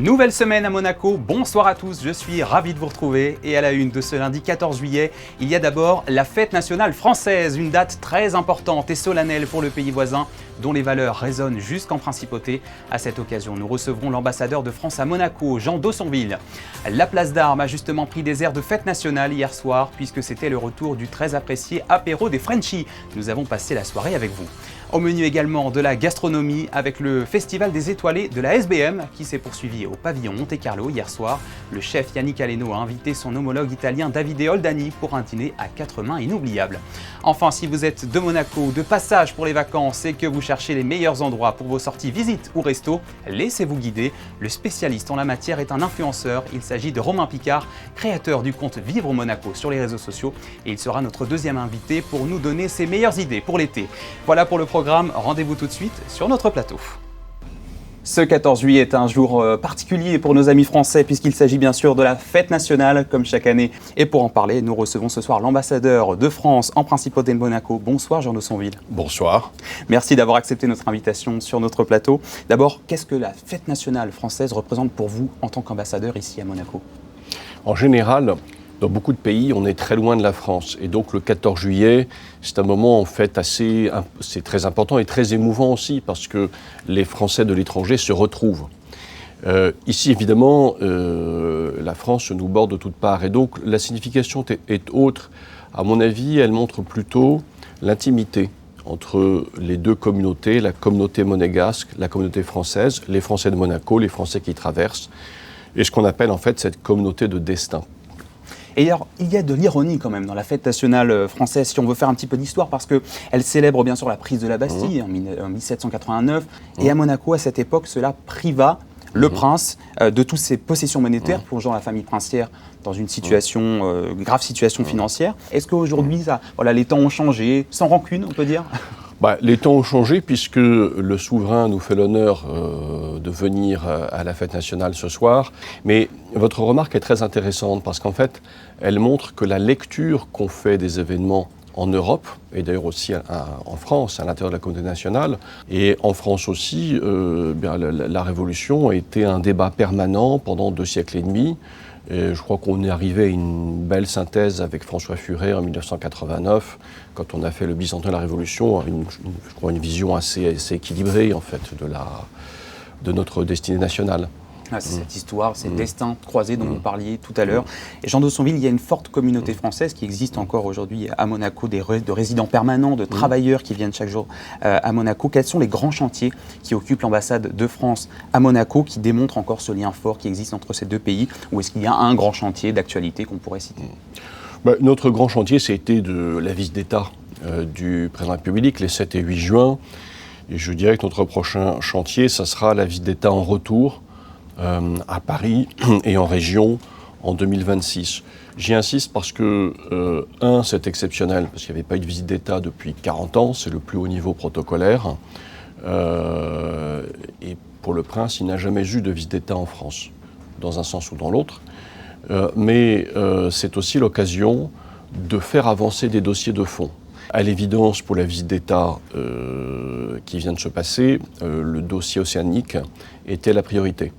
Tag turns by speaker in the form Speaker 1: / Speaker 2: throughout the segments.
Speaker 1: Nouvelle semaine à Monaco, bonsoir à tous, je suis ravi de vous retrouver et à la une de ce lundi 14 juillet, il y a d'abord la fête nationale française, une date très importante et solennelle pour le pays voisin dont les valeurs résonnent jusqu'en principauté. À cette occasion, nous recevrons l'ambassadeur de France à Monaco, Jean Dossonville. La place d'Armes a justement pris des airs de fête nationale hier soir puisque c'était le retour du très apprécié apéro des Frenchies. Nous avons passé la soirée avec vous. Au menu également de la gastronomie avec le Festival des étoilés de la SBM qui s'est poursuivi au pavillon Monte-Carlo hier soir. Le chef Yannick Aleno a invité son homologue italien Davide Oldani pour un dîner à 4 mains inoubliable. Enfin, si vous êtes de Monaco, de passage pour les vacances et que vous cherchez les meilleurs endroits pour vos sorties visites ou restos, laissez-vous guider. Le spécialiste en la matière est un influenceur. Il s'agit de Romain Picard, créateur du compte Vivre Monaco sur les réseaux sociaux. Et il sera notre deuxième invité pour nous donner ses meilleures idées pour l'été. Voilà pour le programme. Rendez-vous tout de suite sur notre plateau. Ce 14 juillet est un jour particulier pour nos amis français puisqu'il s'agit bien sûr de la fête nationale comme chaque année. Et pour en parler, nous recevons ce soir l'ambassadeur de France en Principauté de Monaco. Bonsoir Jean Dossonville.
Speaker 2: Bonsoir.
Speaker 1: Merci d'avoir accepté notre invitation sur notre plateau. D'abord, qu'est-ce que la fête nationale française représente pour vous en tant qu'ambassadeur ici à Monaco ?
Speaker 2: En général, dans beaucoup de pays, on est très loin de la France. Et donc le 14 juillet, c'est un moment en fait c'est très important et très émouvant aussi parce que les Français de l'étranger se retrouvent. Ici, évidemment, la France nous borde de toutes parts. Et donc la signification est autre. À mon avis, elle montre plutôt l'intimité entre les deux communautés, la communauté monégasque, la communauté française, les Français de Monaco, les Français qui y traversent, et ce qu'on appelle en fait cette communauté de destin.
Speaker 1: Et alors, il y a de l'ironie quand même dans la fête nationale française, si on veut faire un petit peu d'histoire, parce qu'elle célèbre bien sûr la prise de la Bastille en 1789. Et à Monaco, à cette époque, cela priva le prince de toutes ses possessions monétaires, plongeant la famille princière dans une situation, grave situation financière. Est-ce qu'aujourd'hui, les temps ont changé, sans rancune, on peut dire ?
Speaker 2: Les temps ont changé puisque le souverain nous fait l'honneur de venir à la fête nationale ce soir. Mais votre remarque est très intéressante parce qu'en fait, elle montre que la lecture qu'on fait des événements en Europe, et d'ailleurs aussi en France, à l'intérieur de la communauté nationale, et en France aussi, la Révolution a été un débat permanent pendant 2 siècles et demi. Et je crois qu'on est arrivé à une belle synthèse avec François Furet en 1989, quand on a fait le bicentenaire de la Révolution, je crois une vision assez équilibrée en fait de notre destinée nationale.
Speaker 1: C'est cette histoire, ces destins croisés dont vous parliez tout à l'heure. Et Jean Dossonville, il y a une forte communauté française qui existe encore aujourd'hui à Monaco, de résidents permanents, de travailleurs qui viennent chaque jour à Monaco. Quels sont les grands chantiers qui occupent l'ambassade de France à Monaco, qui démontrent encore ce lien fort qui existe entre ces deux pays? Ou est-ce qu'il y a un grand chantier d'actualité qu'on pourrait citer?
Speaker 2: Notre grand chantier, c'était de la visite d'État du président de la République les 7 et 8 juin. Et je dirais que notre prochain chantier, ça sera la visite d'État en retour à Paris et en région en 2026. J'y insiste parce que, c'est exceptionnel, parce qu'il n'y avait pas eu de visite d'État depuis 40 ans, c'est le plus haut niveau protocolaire. Et pour le prince, il n'a jamais eu de visite d'État en France, dans un sens ou dans l'autre. Mais c'est aussi l'occasion de faire avancer des dossiers de fond. À l'évidence, pour la visite d'État qui vient de se passer, le dossier océanique était la priorité.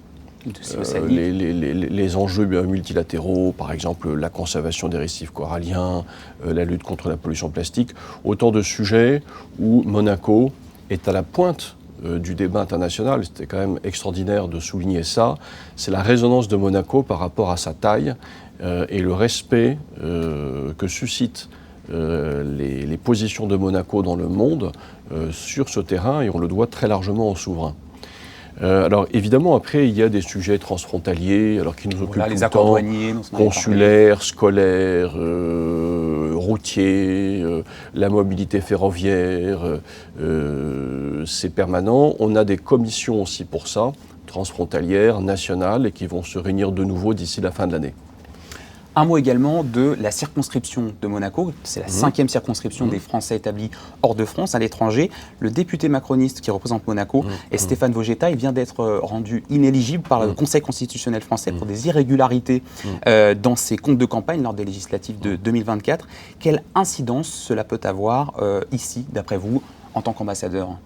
Speaker 2: Les enjeux multilatéraux, par exemple la conservation des récifs coralliens, la lutte contre la pollution plastique, autant de sujets où Monaco est à la pointe du débat international. C'était quand même extraordinaire de souligner ça. C'est la résonance de Monaco par rapport à sa taille et le respect que suscitent les positions de Monaco dans le monde sur ce terrain, et on le doit très largement au souverain. Alors évidemment, après, il y a des sujets transfrontaliers qui nous occupent tout le temps, consulaires, scolaires, routiers, la mobilité ferroviaire, c'est permanent. On a des commissions aussi pour ça, transfrontalières, nationales, et qui vont se réunir de nouveau d'ici la fin de l'année.
Speaker 1: Un mot également de la circonscription de Monaco. C'est la 5e circonscription des Français établis hors de France, à l'étranger. Le député macroniste qui représente Monaco est Stéphane Vogetta. Il vient d'être rendu inéligible par le Conseil constitutionnel français pour des irrégularités dans ses comptes de campagne lors des législatives de 2024. Quelle incidence cela peut avoir ici, d'après vous, en tant qu'ambassadeur ?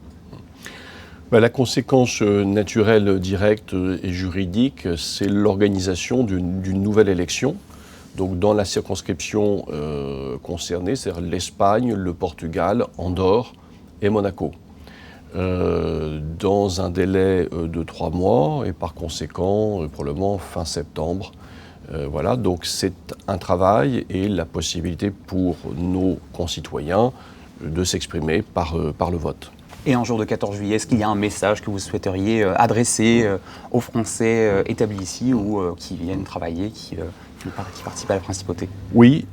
Speaker 2: La conséquence naturelle, directe et juridique, c'est l'organisation d'une nouvelle élection. Donc dans la circonscription concernée, c'est-à-dire l'Espagne, le Portugal, Andorre et Monaco. Dans un délai de 3 mois et par conséquent, probablement fin septembre. Voilà, donc c'est un travail et la possibilité pour nos concitoyens de s'exprimer par le vote.
Speaker 1: Et en jour de 14 juillet, est-ce qu'il y a un message que vous souhaiteriez adresser aux Français établis ici ou qui viennent travailler, qui participent à la principauté?
Speaker 2: Oui,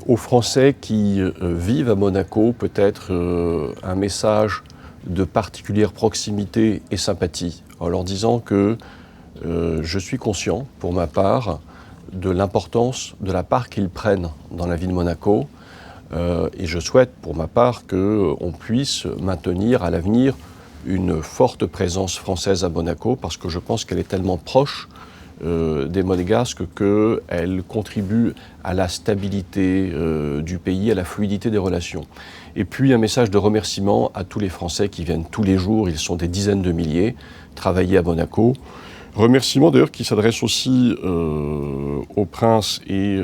Speaker 2: aux Français qui vivent à Monaco, peut-être un message de particulière proximité et sympathie, en leur disant que je suis conscient, pour ma part, de l'importance de la part qu'ils prennent dans la vie de Monaco. Et je souhaite, pour ma part, qu'on puisse maintenir à l'avenir une forte présence française à Monaco, parce que je pense qu'elle est tellement proche des Monégasques qu'elle contribue à la stabilité du pays, à la fluidité des relations. Et puis un message de remerciement à tous les Français qui viennent tous les jours, ils sont des dizaines de milliers, travailler à Monaco. Remerciements d'ailleurs qui s'adressent aussi aux princes et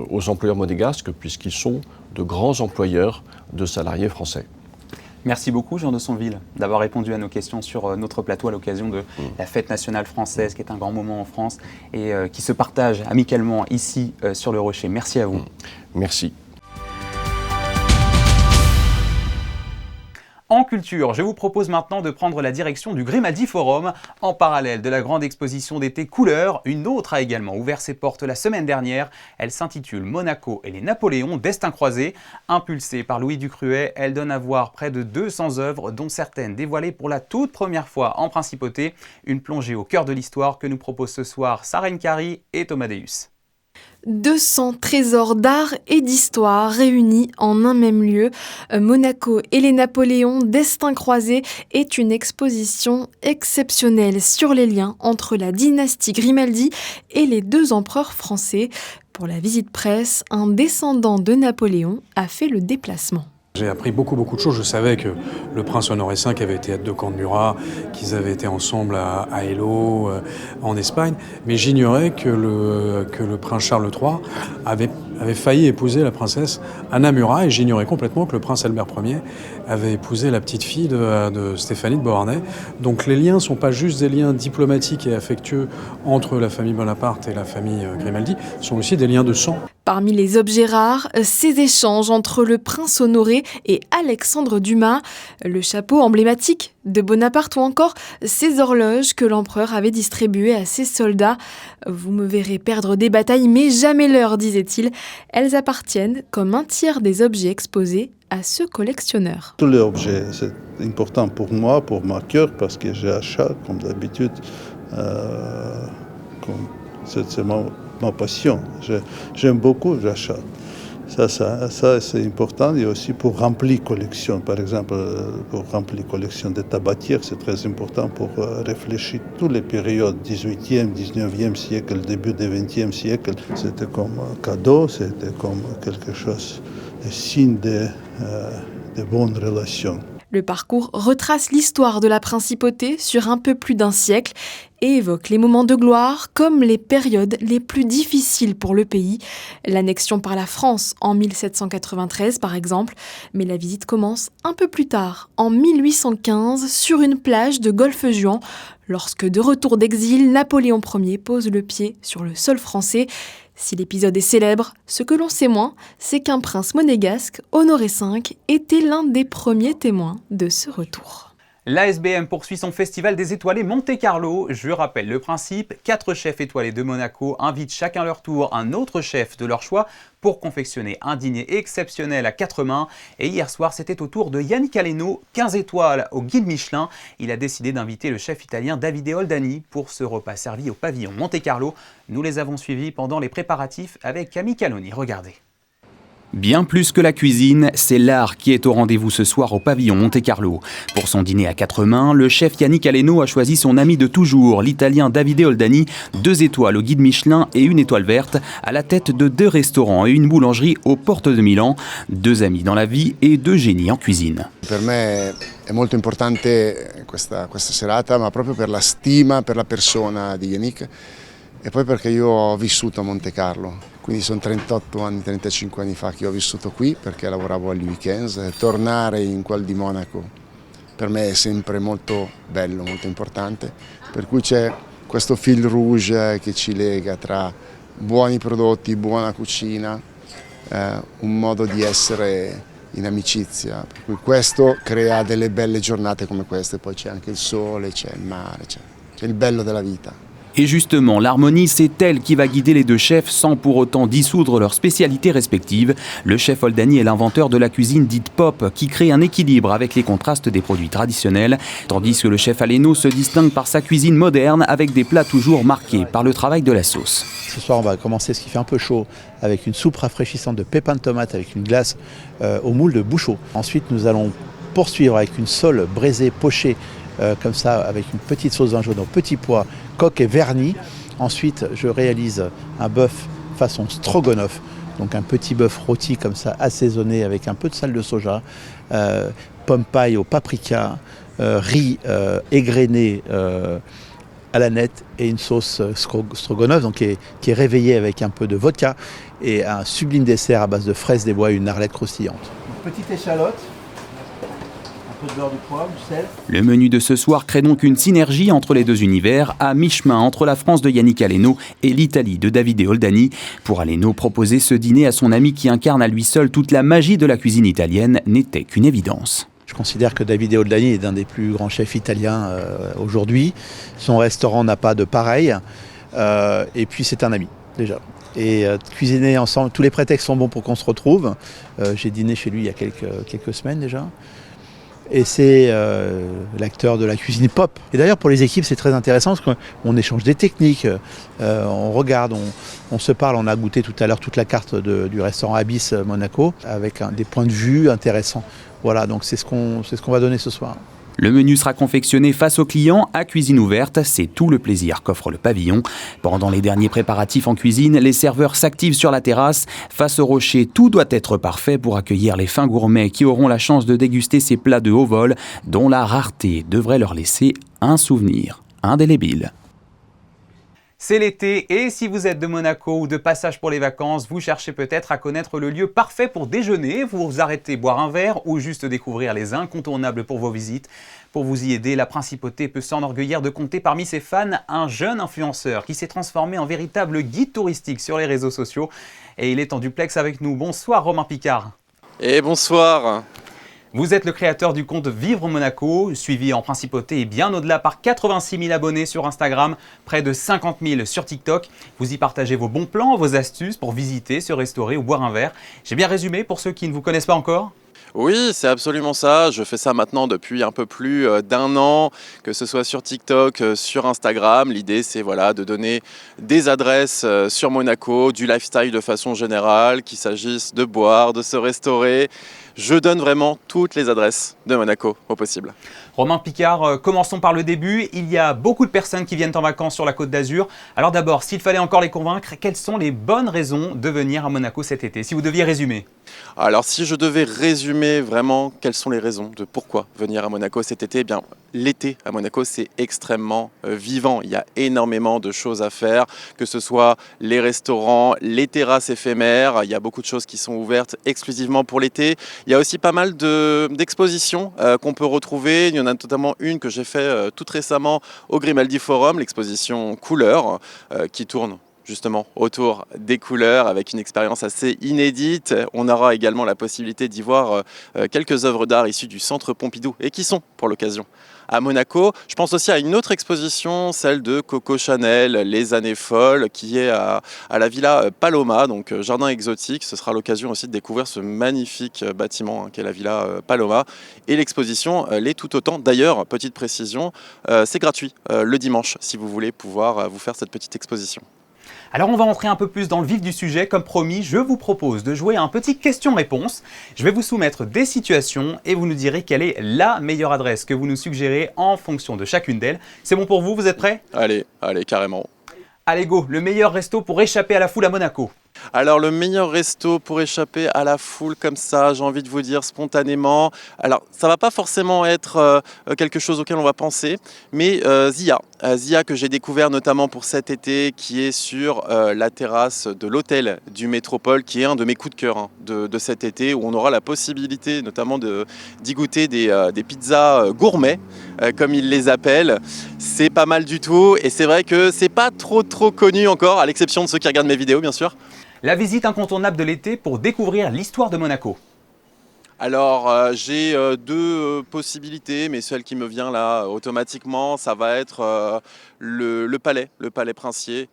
Speaker 2: aux employeurs monégasques, puisqu'ils sont de grands employeurs de salariés français.
Speaker 1: Merci beaucoup Jean de Sonville d'avoir répondu à nos questions sur notre plateau à l'occasion de la fête nationale française, qui est un grand moment en France et qui se partage amicalement ici sur le Rocher. Merci à vous.
Speaker 2: Merci.
Speaker 1: En culture, je vous propose maintenant de prendre la direction du Grimaldi Forum. En parallèle de la grande exposition d'été Couleurs, une autre a également ouvert ses portes la semaine dernière. Elle s'intitule Monaco et les Napoléons, destin croisé. Impulsée par Louis Ducruet, elle donne à voir près de 200 œuvres, dont certaines dévoilées pour la toute première fois en principauté. Une plongée au cœur de l'histoire que nous proposent ce soir Sarène Cary et Thomas Deus.
Speaker 3: 200 trésors d'art et d'histoire réunis en un même lieu. Monaco et les Napoléons, destin croisé, est une exposition exceptionnelle sur les liens entre la dynastie Grimaldi et les 2 empereurs français. Pour la visite presse, un descendant de Napoléon a fait le déplacement.
Speaker 4: J'ai appris beaucoup de choses. Je savais que le prince Honoré V avait été aide de camp de Murat, qu'ils avaient été ensemble à Eylau, en Espagne, mais j'ignorais que le prince Charles III avait failli épouser la princesse Anna Murat, et j'ignorais complètement que le prince Albert Ier avait épousé la petite fille de Stéphanie de Beauharnais. Donc les liens ne sont pas juste des liens diplomatiques et affectueux entre la famille Bonaparte et la famille Grimaldi, ce sont aussi des liens de sang.
Speaker 3: Parmi les objets rares, ces échanges entre le prince Honoré et Alexandre Dumas, le chapeau emblématique de Bonaparte ou encore ces horloges que l'empereur avait distribuées à ses soldats. Vous me verrez perdre des batailles, mais jamais l'heure, disait-il. Elles appartiennent, comme un tiers des objets exposés, à ce collectionneur.
Speaker 5: Tous les objets, c'est important pour moi, pour ma cœur, parce que j'achète, comme d'habitude, c'est ma passion. J'aime beaucoup, j'achète. Ça c'est important. Et aussi pour remplir collection. Par exemple, pour remplir collection de tabatières, c'est très important pour réfléchir toutes les périodes, 18e, 19e siècle, début du 20e siècle. C'était comme un cadeau, c'était comme quelque chose, un signe de bonnes relations.
Speaker 3: Le parcours retrace l'histoire de la principauté sur un peu plus d'un siècle et évoque les moments de gloire comme les périodes les plus difficiles pour le pays. L'annexion par la France en 1793 par exemple, mais la visite commence un peu plus tard, en 1815, sur une plage de Golfe-Juan, lorsque de retour d'exil, Napoléon Ier pose le pied sur le sol français. Si l'épisode est célèbre, ce que l'on sait moins, c'est qu'un prince monégasque, Honoré V, était l'un des premiers témoins de ce retour.
Speaker 1: L'ASBM poursuit son festival des étoilés Monte-Carlo. Je rappelle le principe, 4 chefs étoilés de Monaco invitent chacun leur tour un autre chef de leur choix pour confectionner un dîner exceptionnel à 4 mains. Et hier soir, c'était au tour de Yannick Aleno, 15 étoiles au guide Michelin. Il a décidé d'inviter le chef italien Davide Oldani pour ce repas servi au pavillon Monte-Carlo. Nous les avons suivis pendant les préparatifs avec Camille Caloni. Regardez. Bien plus que la cuisine, c'est l'art qui est au rendez-vous ce soir au pavillon Monte-Carlo. Pour son dîner à 4 mains, le chef Yannick Aleno a choisi son ami de toujours, l'italien Davide Oldani, 2 étoiles au guide Michelin et 1 étoile verte, à la tête de 2 restaurants et une boulangerie aux portes de Milan. 2 amis dans la vie et 2 génies en cuisine.
Speaker 6: Per me è molto importante questa serata, ma proprio per la stima per la persona di Yannick e poi perché io ho vissuto a Monte Carlo. Quindi sono 38 anni, 35 anni fa che ho vissuto qui perché lavoravo agli weekends. Tornare in quel di Monaco per me è sempre molto bello, molto importante. Per cui c'è questo fil rouge che ci lega tra buoni prodotti, buona cucina, un modo di essere in amicizia. Per cui questo crea delle belle giornate come queste. Poi c'è anche il sole, c'è il mare, c'è il bello della vita.
Speaker 1: Et justement, l'harmonie, c'est elle qui va guider les 2 chefs sans pour autant dissoudre leurs spécialités respectives. Le chef Oldani est l'inventeur de la cuisine dite pop, qui crée un équilibre avec les contrastes des produits traditionnels, tandis que le chef Aleno se distingue par sa cuisine moderne avec des plats toujours marqués par le travail de la sauce.
Speaker 7: Ce soir, on va commencer ce qui fait un peu chaud avec une soupe rafraîchissante de pépins de tomate avec une glace au moule de Bouchot. Ensuite, nous allons poursuivre avec une sole braisée pochée comme ça, avec une petite sauce vin jaune aux petits pois, coque et vernis. Ensuite, je réalise un bœuf façon stroganoff, donc un petit bœuf rôti comme ça, assaisonné avec un peu de sel de soja, pommes paille au paprika, riz égrené à la nette et une sauce stroganoff donc qui est réveillée avec un peu de vodka et un sublime dessert à base de fraises des bois et une arlette croustillante. Une petite échalote. Un peu de beurre de poivre, du sel.
Speaker 1: Le menu de ce soir crée donc une synergie entre les 2 univers, à mi-chemin entre la France de Yannick Aleno et l'Italie de Davide Oldani. Pour Aleno, proposer ce dîner à son ami qui incarne à lui seul toute la magie de la cuisine italienne n'était qu'une évidence.
Speaker 7: Je considère que Davide Oldani est un des plus grands chefs italiens aujourd'hui. Son restaurant n'a pas de pareil. Et puis c'est un ami, déjà. Et cuisiner ensemble, tous les prétextes sont bons pour qu'on se retrouve. J'ai dîné chez lui il y a quelques semaines déjà. Et c'est l'acteur de la cuisine pop. Et d'ailleurs pour les équipes c'est très intéressant parce qu'on échange des techniques, on regarde, on se parle. On a goûté tout à l'heure toute la carte du restaurant Abyss Monaco avec des points de vue intéressants. Voilà, donc c'est ce qu'on va donner ce soir.
Speaker 1: Le menu sera confectionné face aux clients à cuisine ouverte, c'est tout le plaisir qu'offre le pavillon. Pendant les derniers préparatifs en cuisine, les serveurs s'activent sur la terrasse. Face au rocher, tout doit être parfait pour accueillir les fins gourmets qui auront la chance de déguster ces plats de haut vol dont la rareté devrait leur laisser un souvenir indélébile. C'est l'été et si vous êtes de Monaco ou de passage pour les vacances, vous cherchez peut-être à connaître le lieu parfait pour déjeuner, vous arrêtez boire un verre ou juste découvrir les incontournables pour vos visites. Pour vous y aider, la Principauté peut s'enorgueillir de compter parmi ses fans un jeune influenceur qui s'est transformé en véritable guide touristique sur les réseaux sociaux. Et il est en duplex avec nous. Bonsoir Romain Picard.
Speaker 8: Et bonsoir.
Speaker 1: Vous êtes le créateur du compte Vivre Monaco, suivi en Principauté et bien au-delà par 86 000 abonnés sur Instagram, près de 50 000 sur TikTok. Vous y partagez vos bons plans, vos astuces pour visiter, se restaurer ou boire un verre. J'ai bien résumé pour ceux qui ne vous connaissent pas encore ?
Speaker 8: Oui, c'est absolument ça. Je fais ça maintenant depuis un peu plus d'1 an, que ce soit sur TikTok, sur Instagram. L'idée, c'est voilà, de donner des adresses sur Monaco, du lifestyle de façon générale, qu'il s'agisse de boire, de se restaurer. Je donne vraiment toutes les adresses de Monaco au possible.
Speaker 1: Romain Picard, commençons par le début. Il y a beaucoup de personnes qui viennent en vacances sur la Côte d'Azur. Alors d'abord, s'il fallait encore les convaincre, quelles sont les bonnes raisons de venir à Monaco cet été, si vous deviez résumer?
Speaker 8: Alors si je devais résumer vraiment quelles sont les raisons de pourquoi venir à Monaco cet été, eh bien l'été à Monaco c'est extrêmement vivant. Il y a énormément de choses à faire, que ce soit les restaurants, les terrasses éphémères. Il y a beaucoup de choses qui sont ouvertes exclusivement pour l'été. Il y a aussi pas mal d'expositions qu'on peut retrouver. Il y en a notamment une que j'ai fait toute récemment au Grimaldi Forum, l'exposition Couleurs, qui tourne justement autour des couleurs avec une expérience assez inédite. On aura également la possibilité d'y voir quelques œuvres d'art issues du Centre Pompidou et qui sont pour l'occasion à Monaco. Je pense aussi à une autre exposition, celle de Coco Chanel, Les Années Folles, qui est à la Villa Paloma, donc jardin exotique. Ce sera l'occasion aussi de découvrir ce magnifique bâtiment qu'est la Villa Paloma. Et l'exposition l'est tout autant. D'ailleurs, petite précision, c'est gratuit le dimanche si vous voulez pouvoir vous faire cette petite exposition.
Speaker 1: Alors on va entrer un peu plus dans le vif du sujet. Comme promis, je vous propose de jouer à un petit question-réponse. Je vais vous soumettre des situations et vous nous direz quelle est la meilleure adresse que vous nous suggérez en fonction de chacune d'elles. C'est bon pour vous? Vous êtes prêts?
Speaker 8: Allez, carrément.
Speaker 1: Allez go, le meilleur resto pour échapper à la foule à Monaco.
Speaker 8: Alors le meilleur resto pour échapper à la foule comme ça, j'ai envie de vous dire spontanément. Alors ça va pas forcément être quelque chose auquel on va penser, mais Zia que j'ai découvert notamment pour cet été, qui est sur la terrasse de l'hôtel du Métropole, qui est un de mes coups de cœur de cet été, où on aura la possibilité notamment d'y goûter des pizzas gourmets, comme ils les appellent. C'est pas mal du tout, et c'est vrai que c'est pas trop connu encore, à l'exception de ceux qui regardent mes vidéos bien sûr.
Speaker 1: La visite incontournable de l'été pour découvrir l'histoire de Monaco.
Speaker 8: Alors j'ai deux possibilités, mais celle qui me vient là automatiquement, ça va être le palais princier,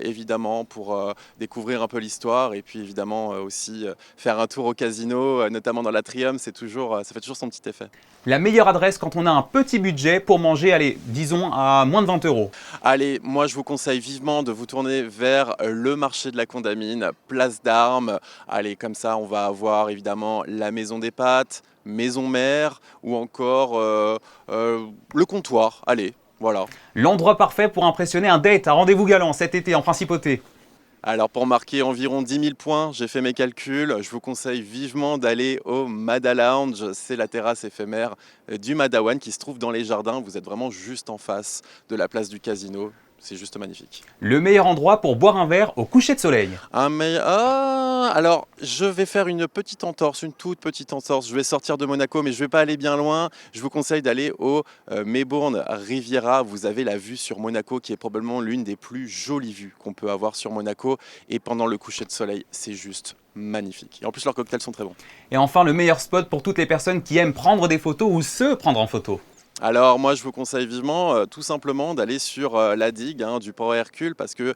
Speaker 8: évidemment, pour découvrir un peu l'histoire, et puis évidemment aussi faire un tour au casino, notamment dans l'Atrium, ça fait toujours son petit effet.
Speaker 1: La meilleure adresse quand on a un petit budget pour manger, allez, disons à moins de 20 €.
Speaker 8: Allez, moi je vous conseille vivement de vous tourner vers le marché de la Condamine, place d'Armes. Allez, comme ça on va avoir évidemment la maison des pâtes, maison mère, ou encore le comptoir. Allez, voilà.
Speaker 1: L'endroit parfait pour impressionner un date à rendez-vous galant cet été en Principauté.
Speaker 8: Alors pour marquer environ 10 000 points, j'ai fait mes calculs, je vous conseille vivement d'aller au Mada Lounge, c'est la terrasse éphémère du Madawan qui se trouve dans les jardins, vous êtes vraiment juste en face de la place du casino, c'est juste magnifique.
Speaker 1: Le meilleur endroit pour boire un verre au coucher de soleil.
Speaker 8: Alors je vais faire une toute petite entorse, je vais sortir de Monaco mais je ne vais pas aller bien loin, je vous conseille d'aller au Melbourne Riviera, vous avez la vue sur Monaco qui est probablement l'une des plus jolies vues qu'on peut avoir sur Monaco, et pendant le coucher de soleil c'est juste magnifique. Et en plus leurs cocktails sont très bons.
Speaker 1: Et enfin le meilleur spot pour toutes les personnes qui aiment prendre des photos ou se prendre en photo.
Speaker 8: Alors moi je vous conseille vivement tout simplement d'aller sur la digue du port Hercule, parce que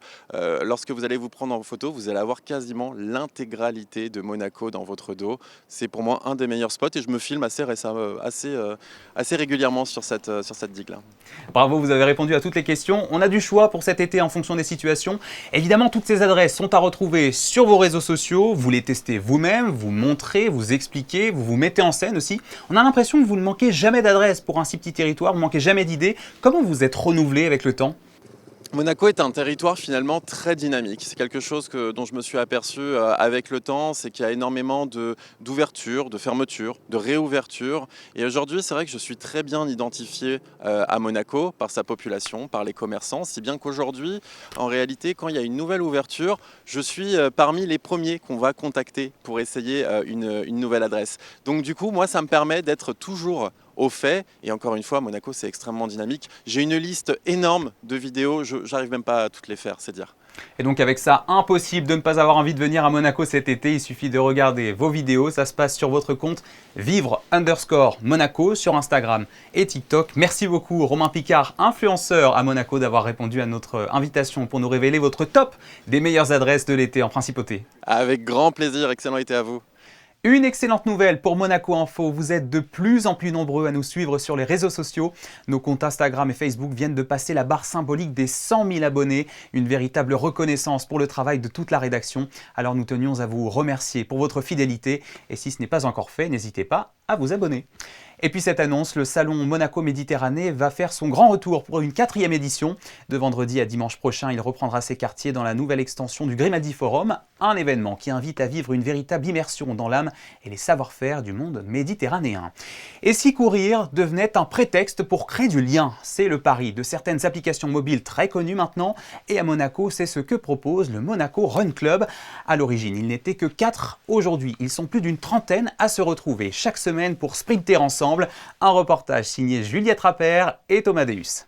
Speaker 8: lorsque vous allez vous prendre en photo, vous allez avoir quasiment l'intégralité de Monaco dans votre dos. C'est pour moi un des meilleurs spots et je me filme assez régulièrement sur cette digue là.
Speaker 1: Bravo, vous avez répondu à toutes les questions. On a du choix pour cet été en fonction des situations. Évidemment, toutes ces adresses sont à retrouver sur vos réseaux sociaux. Vous les testez vous-même, vous montrez, vous expliquez, vous vous mettez en scène aussi. On a l'impression que vous ne manquez jamais d'adresses pour un si petit territoire, vous ne manquez jamais d'idées. Comment vous êtes renouvelé avec le temps ?
Speaker 8: Monaco est un territoire finalement très dynamique. C'est quelque chose dont je me suis aperçu avec le temps, c'est qu'il y a énormément d'ouverture, de fermeture, de réouverture. Et aujourd'hui, c'est vrai que je suis très bien identifié à Monaco par sa population, par les commerçants, si bien qu'aujourd'hui, en réalité, quand il y a une nouvelle ouverture, je suis parmi les premiers qu'on va contacter pour essayer une nouvelle adresse. Donc du coup, moi, ça me permet d'être toujours au fait, et encore une fois, Monaco c'est extrêmement dynamique. J'ai une liste énorme de vidéos, j'arrive même pas à toutes les faire, c'est dire.
Speaker 1: Et donc avec ça, impossible de ne pas avoir envie de venir à Monaco cet été. Il suffit de regarder vos vidéos, ça se passe sur votre compte vivre_Monaco sur Instagram et TikTok. Merci beaucoup Romain Picard, influenceur à Monaco, d'avoir répondu à notre invitation pour nous révéler votre top des meilleures adresses de l'été en Principauté.
Speaker 8: Avec grand plaisir, excellent été à vous.
Speaker 1: Une excellente nouvelle pour Monaco Info, vous êtes de plus en plus nombreux à nous suivre sur les réseaux sociaux. Nos comptes Instagram et Facebook viennent de passer la barre symbolique des 100 000 abonnés, une véritable reconnaissance pour le travail de toute la rédaction. Alors nous tenions à vous remercier pour votre fidélité, et si ce n'est pas encore fait, n'hésitez pas à vous abonner. Et puis cette annonce, le salon Monaco Méditerranée va faire son grand retour pour une 4e édition. De vendredi à dimanche prochain, il reprendra ses quartiers dans la nouvelle extension du Grimadi Forum, un événement qui invite à vivre une véritable immersion dans l'âme et les savoir-faire du monde méditerranéen. Et si courir devenait un prétexte pour créer du lien, c'est le pari de certaines applications mobiles très connues maintenant, et à Monaco, c'est ce que propose le Monaco Run Club. À l'origine, ils n'étaient que 4, aujourd'hui ils sont plus d'une trentaine à se retrouver chaque semaine pour sprinter ensemble. Un reportage signé Juliette Rappert et Thomas Deus.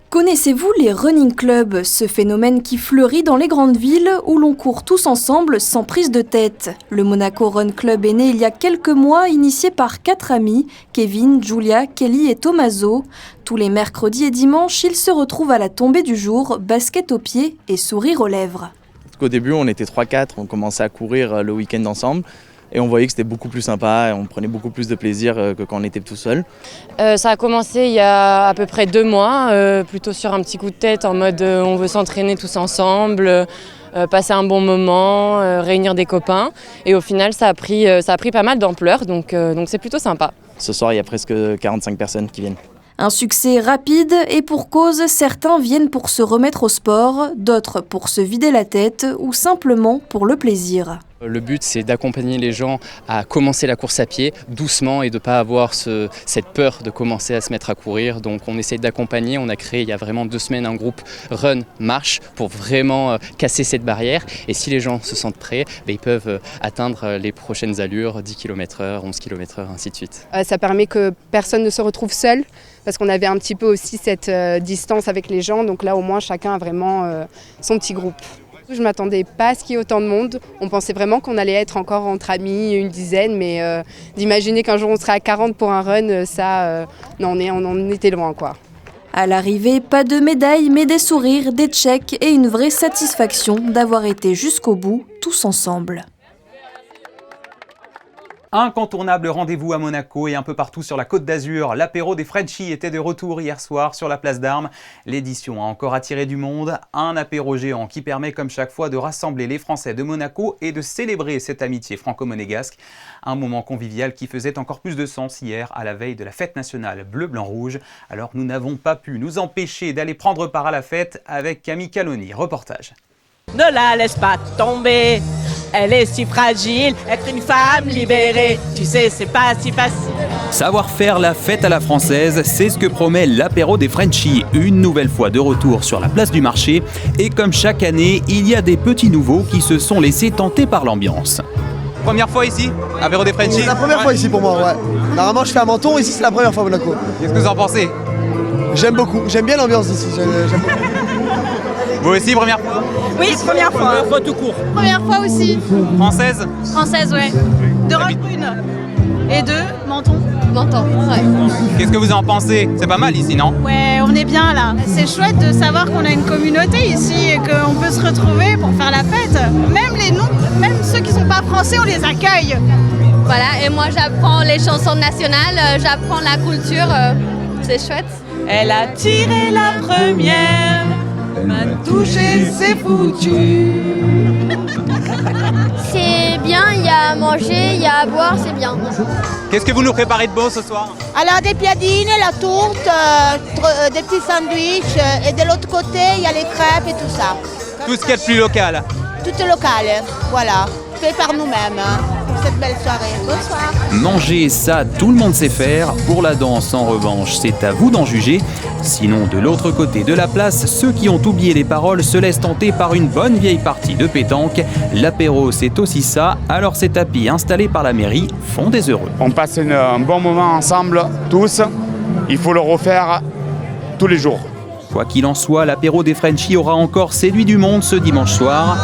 Speaker 9: Connaissez-vous les running clubs, ce phénomène qui fleurit dans les grandes villes où l'on court tous ensemble sans prise de tête? Le Monaco Run Club est né il y a quelques mois, initié par 4 amis, Kevin, Julia, Kelly et Tommaso. Tous les mercredis et dimanches, ils se retrouvent à la tombée du jour, basket aux pieds et sourire aux lèvres.
Speaker 10: Au début, on était 3-4, on commençait à courir le week-end ensemble. Et on voyait que c'était beaucoup plus sympa et on prenait beaucoup plus de plaisir que quand on était tout seul.
Speaker 11: Ça a commencé il y a à peu près 2 mois, plutôt sur un petit coup de tête en mode on veut s'entraîner tous ensemble. passer un bon moment, réunir des copains. Et au final, ça a pris pas mal d'ampleur, donc c'est plutôt sympa.
Speaker 10: Ce soir, il y a presque 45 personnes qui viennent.
Speaker 9: Un succès rapide et pour cause, certains viennent pour se remettre au sport, d'autres pour se vider la tête ou simplement pour le plaisir.
Speaker 12: Le but, c'est d'accompagner les gens à commencer la course à pied doucement et de ne pas avoir cette peur de commencer à se mettre à courir. Donc on essaye d'accompagner. On a créé il y a vraiment 2 semaines un groupe Run Marche pour vraiment casser cette barrière. Et si les gens se sentent prêts, ils peuvent atteindre les prochaines allures, 10 km/h, 11 km/h, ainsi de suite.
Speaker 13: Ça permet que personne ne se retrouve seul parce qu'on avait un petit peu aussi cette distance avec les gens. Donc là, au moins, chacun a vraiment son petit groupe. Je ne m'attendais pas à ce qu'il y ait autant de monde. On pensait vraiment qu'on allait être encore entre amis, une dizaine, mais d'imaginer qu'un jour on serait à 40 pour un run, non, on en était loin, quoi.
Speaker 9: À l'arrivée, pas de médailles, mais des sourires, des tchèques et une vraie satisfaction d'avoir été jusqu'au bout, tous ensemble.
Speaker 1: Incontournable rendez-vous à Monaco et un peu partout sur la Côte d'Azur. L'apéro des Frenchies était de retour hier soir sur la place d'Armes. L'édition a encore attiré du monde. Un apéro géant qui permet comme chaque fois de rassembler les Français de Monaco et de célébrer cette amitié franco-monégasque. Un moment convivial qui faisait encore plus de sens hier à la veille de la fête nationale bleu-blanc-rouge. Alors nous n'avons pas pu nous empêcher d'aller prendre part à la fête avec Camille Caloni. Reportage.
Speaker 14: Ne la laisse pas tomber, elle est si fragile, être une femme libérée, tu sais c'est pas si facile.
Speaker 1: Savoir faire la fête à la française, c'est ce que promet l'apéro des Frenchies, une nouvelle fois de retour sur la place du marché. Et comme chaque année, il y a des petits nouveaux qui se sont laissés tenter par l'ambiance. Première fois ici, apéro des Frenchies?
Speaker 15: C'est la première fois ici pour moi, ouais. Normalement je fais un menton, ici c'est la première fois à Monaco.
Speaker 1: Qu'est-ce que vous en pensez?
Speaker 15: J'aime beaucoup, j'aime bien l'ambiance d'ici, j'aime beaucoup.
Speaker 1: Vous aussi, première fois?
Speaker 14: Oui, première fois.
Speaker 1: Première fois tout court.
Speaker 16: Première fois aussi.
Speaker 1: Française?
Speaker 16: Française, ouais. 2 robes brunes. Et 2 mentons. Menton, ouais.
Speaker 1: Qu'est-ce que vous en pensez? C'est pas mal ici, non?
Speaker 16: Ouais, on est bien là. C'est chouette de savoir qu'on a une communauté ici et qu'on peut se retrouver pour faire la fête. Même ceux qui sont pas français, on les accueille.
Speaker 17: Voilà, et moi j'apprends les chansons nationales, j'apprends la culture, c'est chouette.
Speaker 14: Elle a tiré la première. M'a touché, c'est foutu.
Speaker 17: C'est bien, il y a à manger, il y a à boire, c'est bien.
Speaker 1: Qu'est-ce que vous nous préparez de beau ce soir?
Speaker 18: Alors des piadines, la tourte, des petits sandwichs et de l'autre côté il y a les crêpes et tout ça.
Speaker 1: Tout ce qu'il y a de plus local.
Speaker 18: Tout est local, voilà, fait par nous-mêmes. Cette belle soirée. Bonsoir.
Speaker 1: Manger, ça, tout le monde sait faire. Pour la danse, en revanche, c'est à vous d'en juger. Sinon, de l'autre côté de la place, ceux qui ont oublié les paroles se laissent tenter par une bonne vieille partie de pétanque. L'apéro, c'est aussi ça. Alors ces tapis installés par la mairie font des heureux.
Speaker 19: On passe un bon moment ensemble, tous. Il faut le refaire tous les jours.
Speaker 1: Quoi qu'il en soit, l'apéro des Frenchies aura encore séduit du monde ce dimanche soir.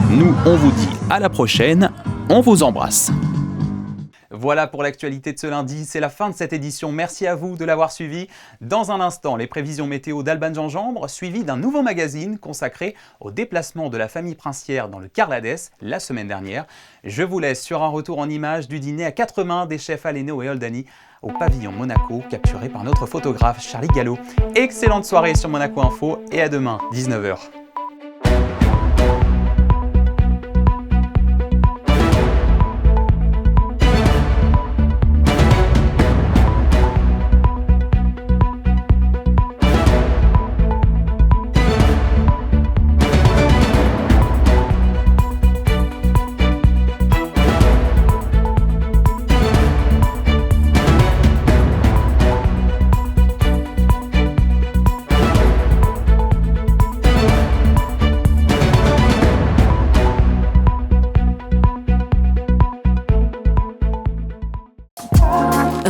Speaker 1: Nous, on vous dit à la prochaine, on vous embrasse. Voilà pour l'actualité de ce lundi, c'est la fin de cette édition. Merci à vous de l'avoir suivi. Dans un instant, les prévisions météo d'Alban Gingembre, suivies d'un nouveau magazine consacré au déplacement de la famille princière dans le Carladès la semaine dernière. Je vous laisse sur un retour en images du dîner à 4 mains des chefs Aleno et Oldani au pavillon Monaco, capturé par notre photographe Charlie Gallo. Excellente soirée sur Monaco Info et à demain, 19h.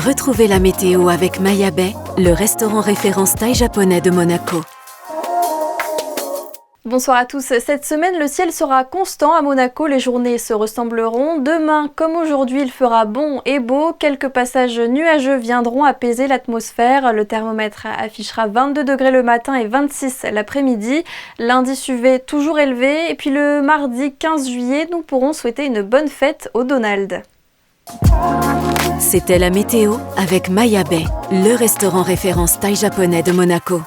Speaker 20: Retrouvez la météo avec Maya Bay, le restaurant référence thaï japonais de Monaco.
Speaker 9: Bonsoir à tous. Cette semaine, le ciel sera constant à Monaco. Les journées se ressembleront. Demain, comme aujourd'hui, il fera bon et beau. Quelques passages nuageux viendront apaiser l'atmosphère. Le thermomètre affichera 22 degrés le matin et 26 l'après-midi. L'indice UV toujours élevé. Et puis le mardi 15 juillet, nous pourrons souhaiter une bonne fête au Donald.
Speaker 20: C'était la météo avec Maya Bay, le restaurant référence thaï japonais de Monaco.